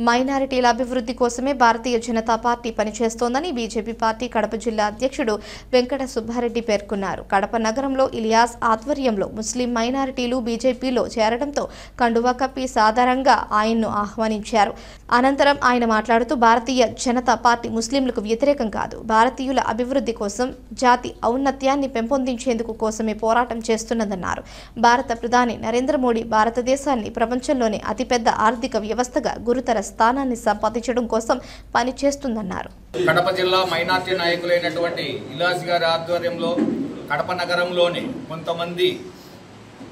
మైనారిటీల అభివృద్ధి కోసమే భారతీయ జనతా పార్టీ పనిచేస్తోందని బీజేపీ పార్టీ కడప జిల్లా అధ్యక్షుడు వెంకట సుబ్బారెడ్డి పేర్కొన్నారు. కడప నగరంలో ఇలియాస్ ఆధ్వర్యంలో ముస్లిం మైనారిటీలు బీజేపీలో చేరడంతో కండువా కప్పి సాధారణంగా ఆయన్ను ఆహ్వానించారు. అనంతరం ఆయన మాట్లాడుతూ భారతీయ జనతా పార్టీ ముస్లింలకు వ్యతిరేకం కాదు, భారతీయుల అభివృద్ధి కోసం, జాతి ఔన్నత్యాన్ని పెంపొందించేందుకు కోసమే పోరాటం చేస్తున్నదన్నారు. భారత ప్రధాని నరేంద్ర మోడీ భారతదేశాన్ని ప్రపంచంలోనే అతిపెద్ద ఆర్థిక వ్యవస్థగా గురుతర స్థానాన్ని సంపాదించడం కోసం పనిచేస్తుందన్నారు. కడప జిల్లా మైనార్టీ నాయకులైనటువంటి ఇలియాస్ గారి ఆధ్వర్యంలో కడప నగరంలోని కొంతమంది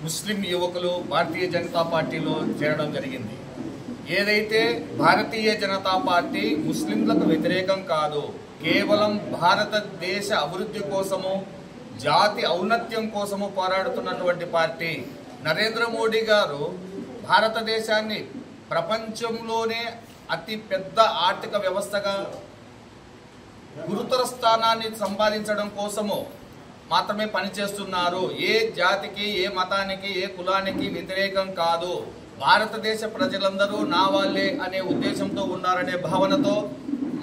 ముస్లిం యువకులు భారతీయ జనతా పార్టీలో చేరడం జరిగింది. ఏదైతే భారతీయ జనతా పార్టీ ముస్లింలకు వ్యతిరేకం కాదు, కేవలం భారతదేశ అభివృద్ధి కోసము, జాతి ఔన్నత్యం కోసము పోరాడుతున్నటువంటి పార్టీ. నరేంద్ర మోడీ గారు భారతదేశాన్ని ప్రపంచంలోనే అతి పెద్ద ఆర్థిక వ్యవస్థగా గురుతర స్థానాన్ని సంపాదించడం కోసము మాత్రమే పనిచేస్తున్నారు. ఏ జాతికి, ఏ మతానికి, ఏ కులానికి వ్యతిరేకం కాదు. భారతదేశ ప్రజలందరూ నా వాళ్ళే అనే ఉద్దేశంతో ఉన్నారనే భావనతో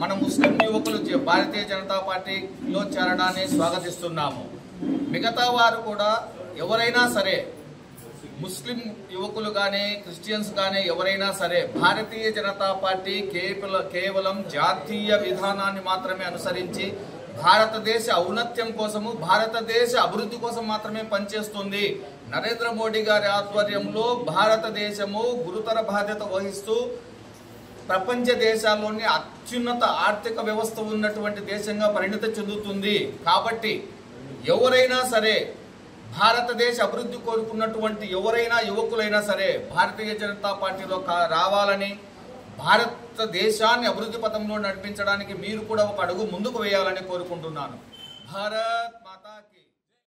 మన ముస్లిం యువకులు భారతీయ జనతా పార్టీలో చేరడాన్ని స్వాగతిస్తున్నాము. మిగతా వారు కూడా ఎవరైనా సరే, ముస్లిం యువకులు కానీ, క్రిస్టియన్స్ కానీ ఎవరైనా సరే, భారతీయ జనతా పార్టీ కేవలం జాతీయ విధానాన్ని మాత్రమే అనుసరించి భారతదేశ ఔన్నత్యం కోసము, భారతదేశ అభివృద్ధి కోసం మాత్రమే పనిచేస్తుంది. నరేంద్ర మోడీ గారి ఆధ్వర్యంలో భారతదేశము గురుతర బాధ్యత వహిస్తూ ప్రపంచ దేశాల్లోని అత్యున్నత ఆర్థిక వ్యవస్థ ఉన్నటువంటి దేశంగా పరిణతి చెందుతుంది. కాబట్టి ఎవరైనా సరే, భారతదేశ అభివృద్ధి కోరుకున్నటువంటి ఎవరైనా యువకులైనా సరే భారతీయ జనతా పార్టీలో రావాలని, భారతదేశాన్ని అభివృద్ధి పథంలో నడిపించడానికి మీరు కూడా ఒక అడుగు ముందుకు వేయాలని కోరుకుంటున్నాను. భారత్ మాతాకి